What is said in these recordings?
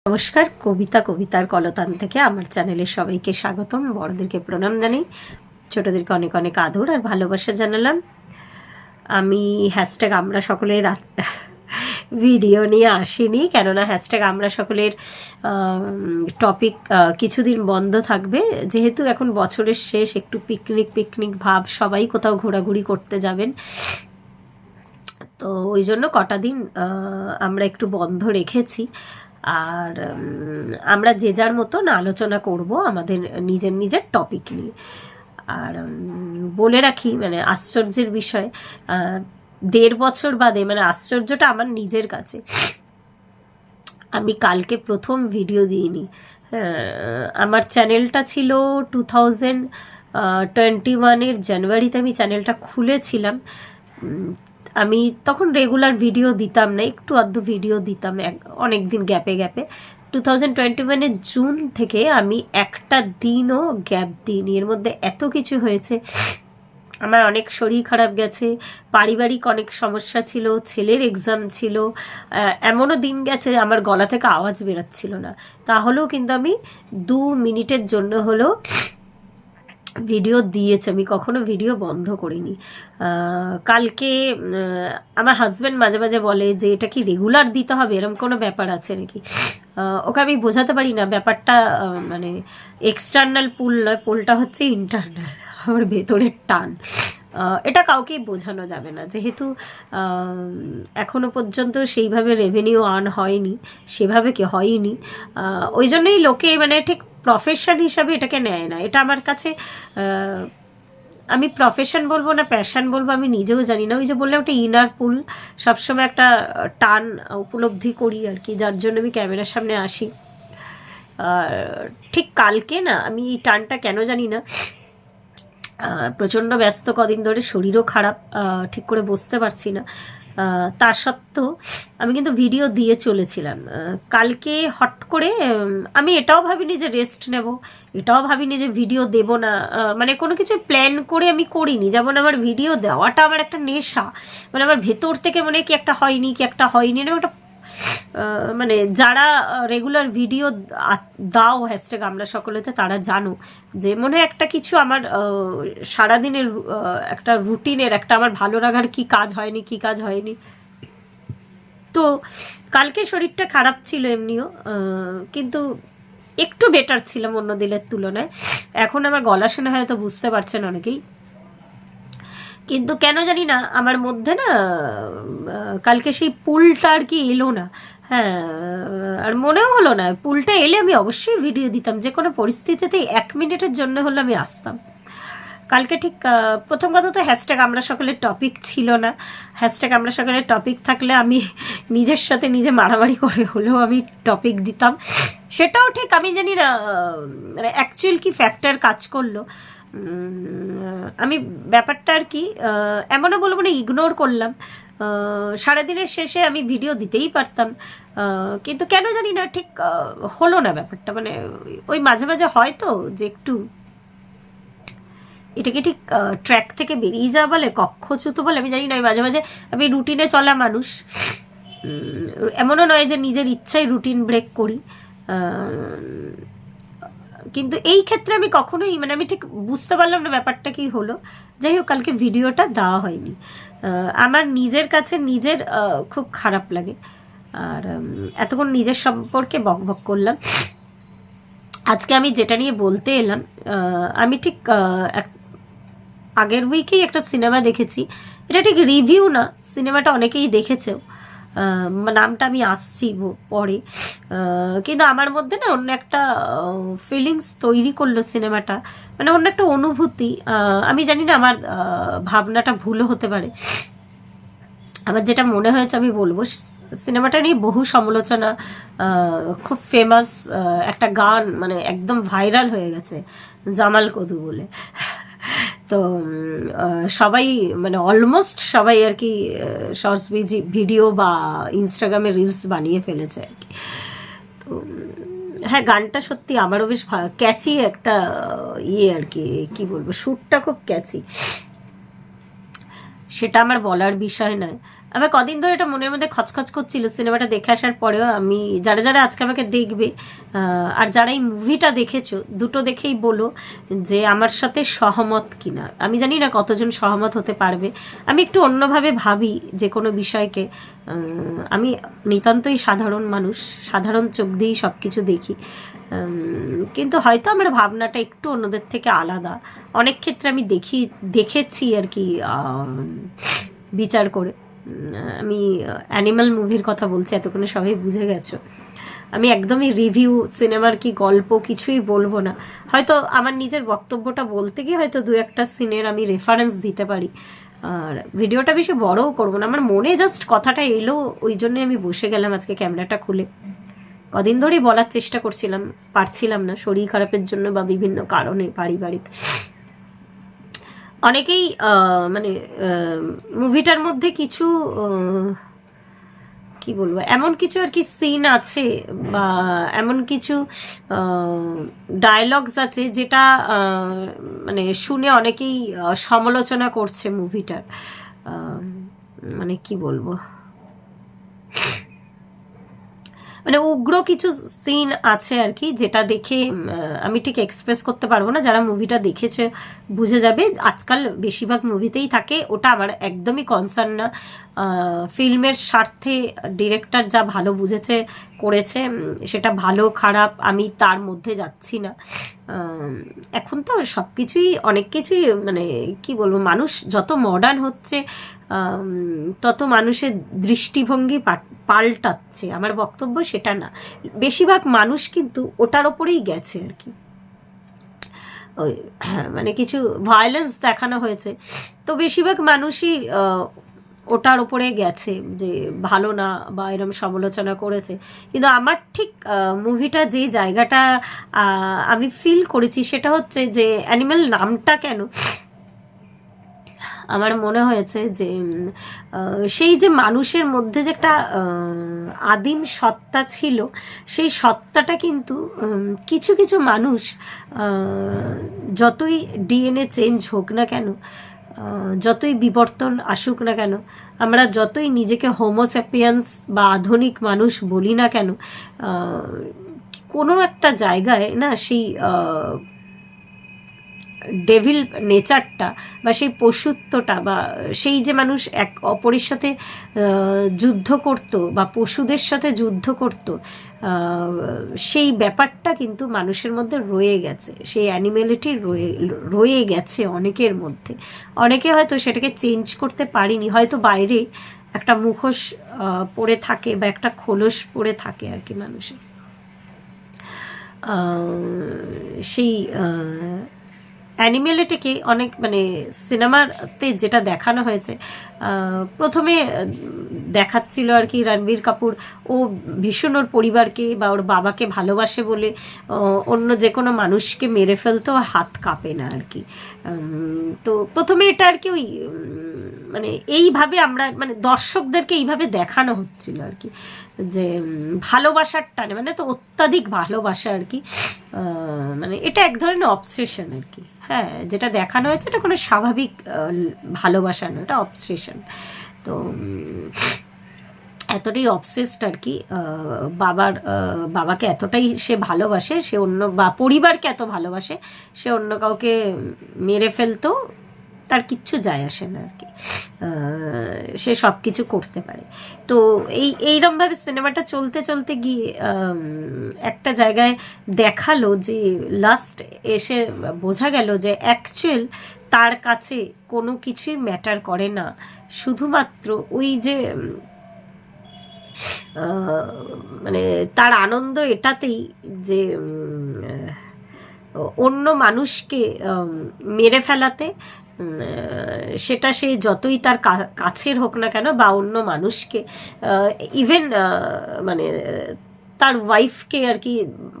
নমস্কার, কবিতার কলতান থেকে আমার চ্যানেলে সবাইকে স্বাগতম। বড়দেরকে প্রণাম জানাই, ছোটদেরকে অনেক অনেক আদর আর ভালোবাসা জানালাম। আমি হ্যাশট্যাগ আমরা সকলের ভিডিও নিয়ে আসিনি, কেননা হ্যাশট্যাগ আমরা সকলের টপিক কিছুদিন বন্ধ থাকবে, যেহেতু এখন বছরের শেষ, একটু পিকনিক ভাব, সবাই কোথাও ঘোরাঘুরি করতে যাবেন, তো ওই জন্য কটা দিন আমরা একটু বন্ধ রেখেছি। আর আমরা যে যার মতন আলোচনা করব আমাদের নিজের টপিক নিয়ে। আর বলে রাখি, মানে আশ্চর্যের বিষয়, 1.5 বছর বাদে, মানে আশ্চর্যটা আমার নিজের কাছে, আমি কালকে প্রথম ভিডিও দিইনি। আমার চ্যানেলটা ছিল 2021 জানুয়ারিতে আমি চ্যানেলটা খুলেছিলাম। আমি তখন রেগুলার ভিডিও দিতাম না, একটু আধটু ভিডিও দিতাম অনেক দিন গ্যাপে 2021 জুন থেকে আমি একটা দিনও গ্যাপ দিইনি। এর মধ্যে এত কিছু হয়েছে, আমার অনেক শরীর খারাপ গেছে, পারিবারিক অনেক সমস্যা ছিল, ছেলের এক্সাম ছিল, এমনও দিন গেছে আমার গলা থেকে আওয়াজ বেরোচ্ছিল না, তাহলেও কিন্তু আমি 2 মিনিটের জন্য হলেও ভিডিও দিয়েছে, আমি কখনো ভিডিও বন্ধ করিনি। কালকে আমার হাজব্যান্ড মাঝে মাঝে বলে যে এটা কি রেগুলার দিতে হবে, এরকম কোনো ব্যাপার আছে নাকি। ওকে আমি বোঝাতে পারি না ব্যাপারটা, মানে এক্সটার্নাল পুল নয়, পুলটা হচ্ছে ইন্টারনাল, আমার ভেতরের টান। এটা কাউকেই বোঝানো যাবে না, যেহেতু এখনো পর্যন্ত সেইভাবে রেভিনিউ আর্ন হয়নি, সেভাবে কি হয়নি, ওই জন্যই লোকে মানে ঠিক প্রফেশন হিসাবে এটাকে নেয় না। এটা আমার কাছে, আমি প্রফেশন বলবো না প্যাশন বলবো আমি নিজেও জানি না। ওই যে বললাম একটা ইনার পুল, সবসময় একটা টান উপলব্ধি করি আর কি, যার জন্য আমি ক্যামেরার সামনে আসি। ঠিক কালকে না, আমি এই টানটা কেন জানি না, প্রচণ্ড ব্যস্ত কদিন ধরে, শরীরও খারাপ, ঠিক করে বসতে পারছি না, তা সত্ত্বেও আমি কিন্তু ভিডিও দিয়ে চলেছিলাম। কালকে হট করে আমি এটাও ভাবিনি যে রেস্ট নেব, এটাও ভাবিনি যে ভিডিও দেব না, মানে কোনো কিছু প্ল্যান করে আমি করিনি। যেমন আমার ভিডিও দেওয়াটা আমার একটা নেশা, মানে আমার ভেতর থেকে মনে কি একটা হয়নি এরকম একটা, মানে যারা রেগুলার ভিডিও দাও হ্যাশট্যাগ আমরা সকলেতে, তারা জানো যে মনে হয় একটা কিছু আমার সারাদিনের একটা রুটিনের একটা আমার ভালো লাগার কি কাজ হয়নি। তো কালকে শরীরটা খারাপ ছিল এমনিও, কিন্তু একটু বেটার ছিলাম অন্য দিনের তুলনায়। এখন আমার গলা শুনে হয়তো বুঝতে পারছেন অনেকেই, কিন্তু কেন জানি না আমার মধ্যে না কালকে সেই পুলটা আর কি এলো না। হ্যাঁ, আর মনেও হলো না, পুলটা এলে আমি অবশ্যই ভিডিও দিতাম, যে কোনো পরিস্থিতিতেই 1 মিনিটের জন্য হলে আমি আসতাম। কালকে ঠিক প্রথম কথা তো হ্যাশট্যাগ আমরা সকলের টপিক ছিল না। হ্যাশট্যাগ আমরা সকলের টপিক থাকলে আমি নিজের সাথে নিজে মারামারি করে হলেও আমি টপিক দিতাম। সেটাও ঠিক আমি জানি না মানে অ্যাকচুয়াল কি ফ্যাক্টর কাজ করলো, আমি ব্যাপারটা আর কি এমনও বলবো না ইগনোর করলাম। সারাদিনের শেষে আমি ভিডিও দিতেই পারতাম, কিন্তু কেন জানি না ঠিক হলো না ব্যাপারটা। মানে ওই মাঝে মাঝে হয় তো যে একটু এটাকে ঠিক ট্র্যাক থেকে বেরিয়ে যাওয়া বলে, কক্ষচ্যুত বলে, আমি জানি না। ওই মাঝে মাঝে আমি রুটিনে চলা মানুষ, এমনও নয় যে নিজের ইচ্ছায় রুটিন ব্রেক করি, কিন্তু এই ক্ষেত্রে আমি কখনোই, মানে আমি ঠিক বুঝতে পারলাম না ব্যাপারটা কি হলো। যাই হোক, কালকে ভিডিওটা দেওয়া হয়নি, আমার নিজের কাছে নিজের খুব খারাপ লাগে। আর এতক্ষণ নিজের সম্পর্কে বকবক করলাম। আজকে আমি যেটা নিয়ে বলতে এলাম, আমি ঠিক আগের উইকেই একটা সিনেমা দেখেছি, এটা ঠিক রিভিউ না, সিনেমাটা অনেকেই দেখেছেও, নামটা আমি আসছি পরে, কিন্তু আমার মধ্যে না অন্য একটা ফিলিংস তৈরি করলো সিনেমাটা, মানে অন্য একটা অনুভূতি। আমি জানি না আমার ভাবনাটা ভুলও হতে পারে, আমার যেটা মনে হয়েছে আমি বলবো। সিনেমাটা নিয়ে বহু সমালোচনা, খুব ফেমাস একটা গান মানে একদম ভাইরাল হয়ে গেছে, জামাল কদু বলে। তো সবাই মানে অলমোস্ট সবাই আর কি শর্টস ভিডিও বা ইনস্টাগ্রামে রিলস বানিয়ে ফেলেছে আর কি। তো হ্যাঁ, গানটা সত্যি আমারও বেশ ক্যাচি একটা আর কি, কি বলবো, সুরটা খুব ক্যাচি, সেটা আমার বলার বিষয় নয়। আমার কদিন ধরে এটা মনের মধ্যে খচখচ করছিল সিনেমাটা দেখে আসার পরেও। আমি যারা যারা আজকে আমাকে দেখবে আর যারা এই মুভিটা দেখেছো, দুটো দেখেই বলো যে আমার সাথে সহমত কিনা। আমি জানি না কতজন সহমত হতে পারবে। আমি একটু অন্যভাবে ভাবি যে কোনো বিষয়কে। আমি নিতান্তই সাধারণ মানুষ, সাধারণ চোখ দিয়েই সব কিছু দেখি, কিন্তু হয়তো আমার ভাবনাটা একটু অন্যদের থেকে আলাদা। অনেক ক্ষেত্রে আমি দেখেছি আর কি বিচার করে। আমি অ্যানিমাল মুভির কথা বলছি, এতক্ষণে সবাই বুঝে গেছো। আমি একদমই রিভিউ সিনেমার কি গল্প কিছুই বলবো না। হয়তো আমার নিজের বক্তব্যটা বলতে গিয়ে হয়তো দু একটা সিনের আমি রেফারেন্স দিতে পারি। আর ভিডিওটা বেশি বড়ও করবো না, আমার মনে জাস্ট কথাটা এলো, ওই জন্যই আমি বসে গেলাম আজকে ক্যামেরাটা খুলে। কদিন ধরেই বলার চেষ্টা করছিলাম, পারছিলাম না, শরীর খারাপের জন্য বা বিভিন্ন কারণে পারিবারিক। অনেকেই মানে মুভিটার মধ্যে কিছু কি বলবো, এমন কিছু আর কি সিন আছে বা এমন কিছু ডায়লগস আছে যেটা মানে শুনে অনেকেই সমালোচনা করছে মুভিটার। মানে কি বলবো, মানে উগ্র কিছু সিন আছে আর কি, যেটা দেখে আমি ঠিক এক্সপ্রেস করতে পারবো না। যারা মুভিটা দেখেছে বুঝে যাবে। আজকাল বেশিরভাগ মুভিতেই থাকে, ওটা আমার একদমই কনসার্ন না। ফিল্মের স্বার্থে ডিরেক্টর যা ভালো বুঝেছে করেছে, সেটা ভালো খারাপ আমি তার মধ্যে যাচ্ছি না। এখন তো সব কিছুই অনেক কিছুই মানে কি বলবো, মানুষ যত মডার্ন হচ্ছে তত মানুষের দৃষ্টিভঙ্গি পাল্টাচ্ছে। আমার বক্তব্য সেটা না, বেশিরভাগ মানুষ কিন্তু ওটার ওপরেই গেছে আর কি। ওই মানে কিছু ভায়োলেন্স দেখানো হয়েছে, তো বেশিরভাগ মানুষই ওটার উপরে গেছে যে ভালো না বা এরকম সমালোচনা করেছে। কিন্তু আমার ঠিক মুভিটা যে জায়গাটা আমি ফিল করেছি সেটা হচ্ছে যে অ্যানিম্যাল নামটা কেন আমার মনে হয়েছে যে সেই যে মানুষের মধ্যে যে একটা আদিম সত্তা ছিল, সেই সত্তাটা কিন্তু কিছু কিছু মানুষ যতই ডিএনএ চেঞ্জ হোক না কেন, যতই বিবর্তন আসুক না কেন, আমরা যতই নিজেকে হোমোস্যাপিয়ান্স বা আধুনিক মানুষ বলি না কেন, কোনো একটা জায়গায় না সেই ডেভিল নেচারটা বা সেই পশুত্বটা বা সেই যে মানুষ এক অপরের সাথে যুদ্ধ করত বা পশুদের সাথে যুদ্ধ করত, সেই ব্যাপারটা কিন্তু মানুষের মধ্যে রয়ে গেছে। সেই অ্যানিমেলিটি রয়ে গেছে অনেকের মধ্যে। অনেকে হয়তো সেটাকে চেঞ্জ করতে পারেনি, হয়তো বাইরে একটা মুখোশ পরে থাকে বা একটা খোলস পরে থাকে আর কি মানুষের। সেই অ্যানিমেলিটিকে অনেক মানে সিনেমাতে যেটা দেখানো হয়েছে, প্রথমে দেখাচ্ছিল আর কি রণবীর কাপুর ও ভীষণ ওর পরিবারকে বা ওর বাবাকে ভালোবাসে বলে অন্য যে কোনো মানুষকে মেরে ফেলতো আর হাত কাঁপে না আর কি। তো প্রথমে এটা আর কি ওই মানে এইভাবে আমরা মানে দর্শকদেরকে এইভাবে দেখানো হচ্ছিল আর কি, যে ভালোবাসার টানে মানে তো অত্যাধিক ভালোবাসা আর কি। মানে এটা এক ধরনের অবসেশন আর কি। হ্যাঁ, যেটা দেখানো হয়েছে এটা কোনো স্বাভাবিক ভালোবাসা না, এটা অবসেশন। তো এতটাই অবসেসড আর কি, বাবাকে এতটাই সে ভালোবাসে, সে অন্য বা পরিবারকে এত ভালোবাসে, সে অন্য কাউকে মেরে ফেলতো তার কিচ্ছু যায় আসে না আর কি, সে সব কিছু করতে পারে। তো এইরকমভাবে সিনেমাটা চলতে চলতে গিয়ে একটা জায়গায় দেখালো যে লাস্ট এসে বোঝা গেল যে অ্যাকচুয়াল তার কাছে কোনো কিছুই ম্যাটার করে না, শুধুমাত্র ওই যে মানে তার আনন্দ এটাতেই যে অন্য মানুষকে মেরে ফেলাতে, সেটা সে যতই তার কাছের হোক না কেন বা অন্য মানুষকে, ইভেন মানে তার ওয়াইফকে আর কি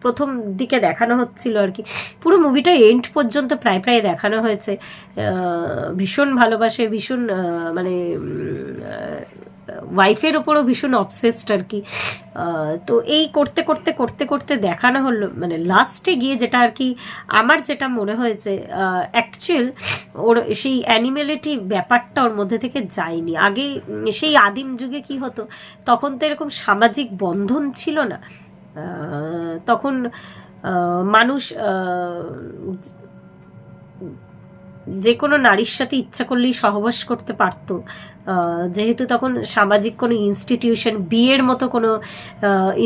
প্রথম দিকে দেখানো হচ্ছিল আর কি, পুরো মুভিটা এন্ড পর্যন্ত প্রায় প্রায় দেখানো হয়েছে। ভীষণ ভালোবাসে, ভীষণ মানে ওয়াইফের ওপরও ভীষণ অবসেসড আর কি। তো এই করতে করতে করতে করতে দেখানো হলো, মানে লাস্টে গিয়ে যেটা আর কি আমার যেটা মনে হয়েছে, অ্যাকচুয়াল ওর সেই অ্যানিমেলিটি ব্যাপারটা ওর মধ্যে থেকে যায়নি। আগে সেই আদিম যুগে কি হতো, তখন তো এরকম সামাজিক বন্ধন ছিল না। তখন মানুষ যে কোনো নারীর সাথে ইচ্ছা করলেই সহবাস করতে পারতো, যেহেতু তখন সামাজিক কোনো ইনস্টিটিউশন, বিয়ের মতো কোনো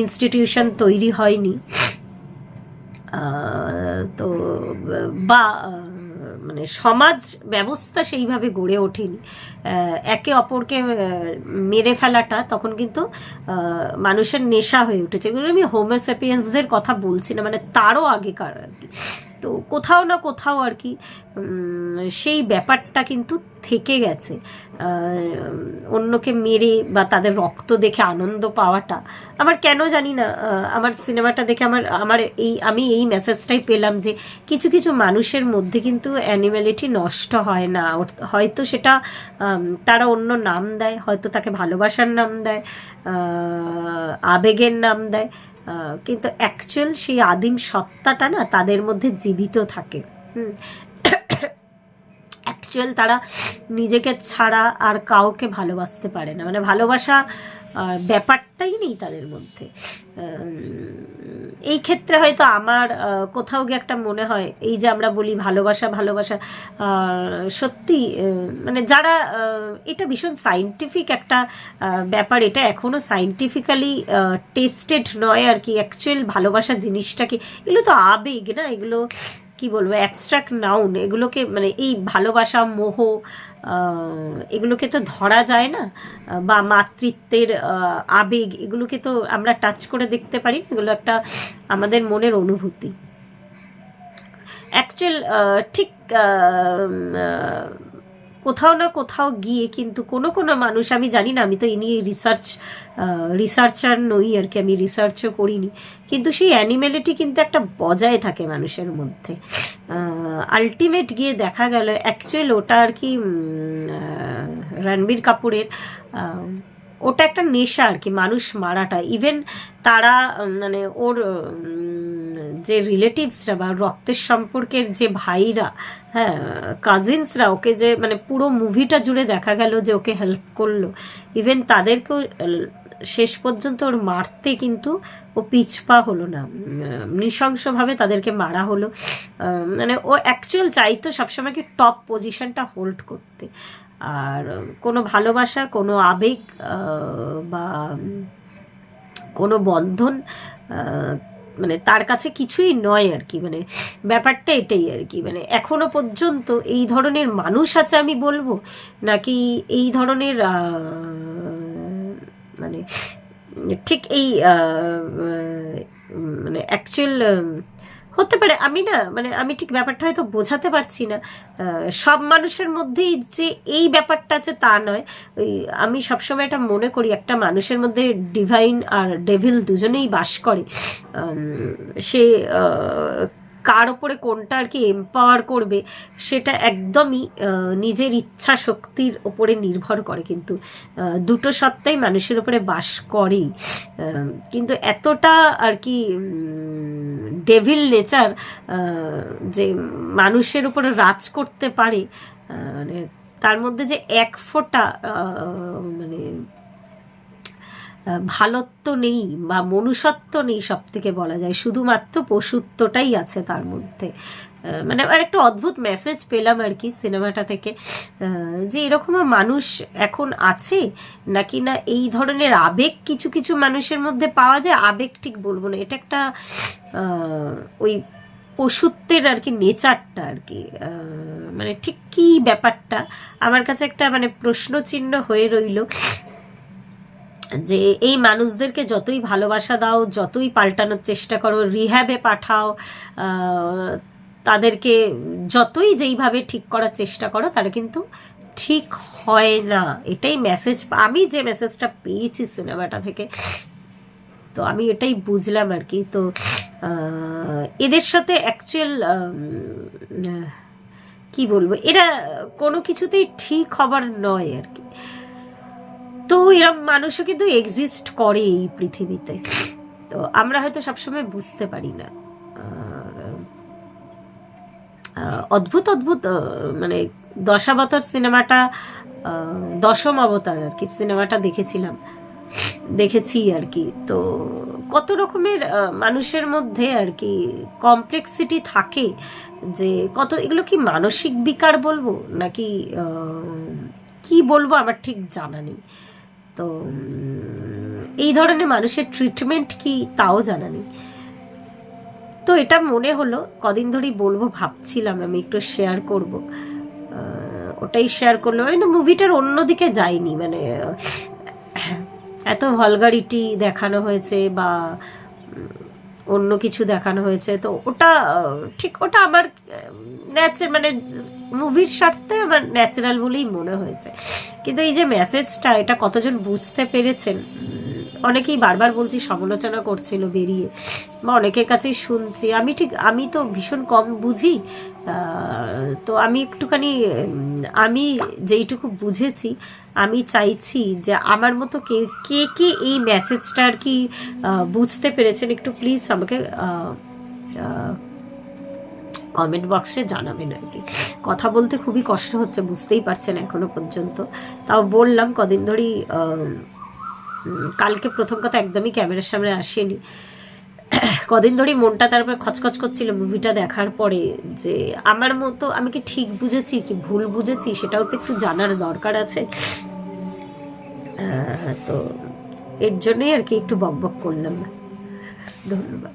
ইনস্টিটিউশন তৈরি হয়নি, তো বা মানে সমাজ ব্যবস্থা সেইভাবে গড়ে ওঠেনি। একে অপরকে মেরে ফেলাটা তখন কিন্তু মানুষের নেশা হয়ে উঠেছে। এগুলো আমি হোমোসেপিয়েন্সদের কথা বলছি না, মানে তারও আগেকার আর কি। তো কোথাও না কোথাও আর কি সেই ব্যাপারটা কিন্তু থেকে গেছে। অন্যকে মেরে বা তাদের রক্ত দেখে আনন্দ পাওয়াটা আমার কেন জানি না, আমার সিনেমাটা দেখে আমি এই মেসেজটাই পেলাম যে কিছু কিছু মানুষের মধ্যে কিন্তু অ্যানিম্যালিটি নষ্ট হয় না। হয়তো সেটা তারা অন্য নাম দেয়, হয়তো তাকে ভালোবাসার নাম দেয়, আবেগের নাম দেয়, কিন্তু অ্যাকচুয়াল সেই আদিম সত্তাটা না তাদের মধ্যে জীবিত থাকে। অ্যাকচুয়াল তারা নিজেকে ছাড়া আর কাউকে ভালোবাসতে পারে না, মানে ভালোবাসা ব্যাপারটাই নেই তাদের মধ্যে। এই ক্ষেত্রে হয়তো আমার কোথাও গিয়ে একটা মনে হয়, এই যে আমরা বলি ভালোবাসা ভালোবাসা, সত্যি মানে যারা এটা ভীষণ সায়েন্টিফিক একটা ব্যাপার, এটা এখনো সায়েন্টিফিক্যালি টেস্টেড নয় আর কি। অ্যাকচুয়াল ভালোবাসা জিনিসটা কি, এগুলো তো আবেগ না, এগুলো কি বলবো অ্যাবস্ট্রাক্ট নাউন। এগুলোকে মানে এই ভালোবাসা, মোহ, এগুলোকে তো ধরা যায় না, বা মাতৃত্বের আবেগ, এগুলোকে তো আমরা টাচ করে দেখতে পারি। এগুলো একটা আমাদের মনের অনুভূতি। অ্যাকচুয়াল ঠিক কোথাও না কোথাও গিয়ে কিন্তু কোনো কোনো মানুষ, আমি জানি না, আমি তো এই নিয়ে রিসার্চার নই আর কি, আমি রিসার্চও করিনি, কিন্তু সেই অ্যানিমেলিটি কিন্তু একটা বজায় থাকে মানুষের মধ্যে। আলটিমেট গিয়ে দেখা গেল অ্যাকচুয়াল ওটা আর কি রণবীর কাপুরের ওটা একটা নেশা আর কি, মানুষ মারাটা। ইভেন তারা মানে ওর যে রিলেটিভসরা বা রক্তের সম্পর্কের যে ভাইরা, হ্যাঁ কাজিনসরা, ওকে যে মানে পুরো মুভিটা জুড়ে দেখা গেল যে ওকে হেল্প করলো, ইভেন তাদেরকেও শেষ পর্যন্ত ওর মারতে কিন্তু ও পিছপা হলো না, নৃশংসভাবে তাদেরকে মারা হলো। মানে ও অ্যাকচুয়াল চাইতো সবসময় কি টপ পজিশনটা হোল্ড করতে, আর কোনো ভালোবাসা, কোনো আবেগ বা কোনো বন্ধন মানে তার কাছে কিছুই নয় আর কি। মানে ব্যাপারটা এটাই আর কি। মানে এখনো পর্যন্ত এই ধরনের মানুষ আছে আমি বলবো, নাকি এই ধরনের মানে ঠিক এই মানে অ্যাকচুয়াল হতে পারে, আমি না মানে আমি ঠিক ব্যাপারটা হয়তো বোঝাতে পারছি না। সব মানুষের মধ্যেই যে এই ব্যাপারটা আছে তা নয়। ওই আমি সবসময় এটা মনে করি, একটা মানুষের মধ্যে ডিভাইন আর ডেভিল দুজনেই বাস করে। সে কার ওপরে কোনটা আর কি এম্পাওয়ার করবে সেটা একদমই নিজের ইচ্ছা শক্তির ওপরে নির্ভর করে, কিন্তু দুটো সত্তাই মানুষের ওপরে বাস করেই। কিন্তু এতটা আর কি ডেভিল নেচার যে মানুষের উপরে রাজ করতে পারে, মানে তার মধ্যে যে এক ফোঁটা মানে ভালোত্ব নেই বা মনুষ্যত্ব নেই, সব থেকে বলা যায় শুধুমাত্র পশুত্বটাই আছে তার মধ্যে। মানে আর একটা অদ্ভুত মেসেজ পেলাম আর কি সিনেমাটা থেকে, যে এরকম মানুষ এখন আছে নাকি না এই ধরনের আবেগ কিছু কিছু মানুষের মধ্যে পাওয়া যায়। আবেগ ঠিক বলবো না, এটা একটা ওই পশুত্বের আর কি নেচারটা আর কি, মানে ঠিক কি ব্যাপারটা আমার কাছে একটা মানে প্রশ্ন চিহ্ন হয়ে রইল। যে এই মানুষদেরকে যতই ভালোবাসা দাও, যতই পাল্টানোর চেষ্টা করো, রিহ্যাবে পাঠাও, তাদেরকে যতই যেইভাবে ঠিক করার চেষ্টা করো, তারা কিন্তু ঠিক হয় না। এটাই মেসেজ, আমি যে মেসেজটা পেয়েছি সিনেমাটা থেকে, তো আমি এটাই বুঝলাম আর কি। তো এদের সাথে অ্যাকচুয়াল কি বলবো, এরা কোনো কিছুতেই ঠিক হবার নয় আর কি। তো এরকম মানুষও কিন্তু এক্সিস্ট করে এই পৃথিবীতে, তো আমরা হয়তো সবসময় বুঝতে পারি না। অদ্ভুত অদ্ভুত মানে দশাবতার সিনেমাটা, দশম অবতার আর কি সিনেমাটা দেখেছি আর কি। তো কত রকমের মানুষের মধ্যে আর কি কমপ্লেক্সিটি থাকে, যে কত এগুলো কি মানসিক বিকার বলবো নাকি কি বলবো আমার ঠিক জানা নেই। তো এই ধরনের মানুষের ট্রিটমেন্ট কি তাও জানা নেই। তো এটা মনে হলো কদিন ধরেই বলবো ভাবছিলাম, আমি একটু শেয়ার করব, ওটাই শেয়ার করলাম। কিন্তু মুভিটার অন্যদিকে যাইনি, মানে এত ভলগারিটি দেখানো হয়েছে বা অন্য কিছু দেখানো হয়েছে, তো ওটা ঠিক ওটা আমার মানে মুভির স্বার্থে আমার ন্যাচারাল বলেই মনে হয়েছে। কিন্তু এই যে মেসেজটা, এটা কতজন বুঝতে পেরেছেন, অনেকেই বারবার বলছি সমালোচনা করছিল বেরিয়ে, বা অনেকের কাছেই শুনছি। আমি তো ভীষণ কম বুঝি, তো আমি একটুখানি আমি যেইটুকু বুঝেছি, আমি চাইছি যে আমার মতো কে কে এই মেসেজটা আর কি বুঝতে পেরেছেন, একটু প্লিজ আমাকে কমেন্ট বক্সে জানাবেন আর কি। কথা বলতে খুবই কষ্ট হচ্ছে, বুঝতেই পারছেন এখনো পর্যন্ত। তাও বললাম কদিন ধরেই, কালকে প্রথম কথা একদমই ক্যামেরার সামনে আসেনি, কদিন ধরেই মনটা তারপরে খচখচ করছিল মুভিটা দেখার পরে, যে আমার মতো আমি কি ঠিক বুঝেছি কি ভুল বুঝেছি সেটাও তো একটু জানার দরকার আছে। তো এর জন্যই আর কি একটু বকবক করলাম। ধন্যবাদ।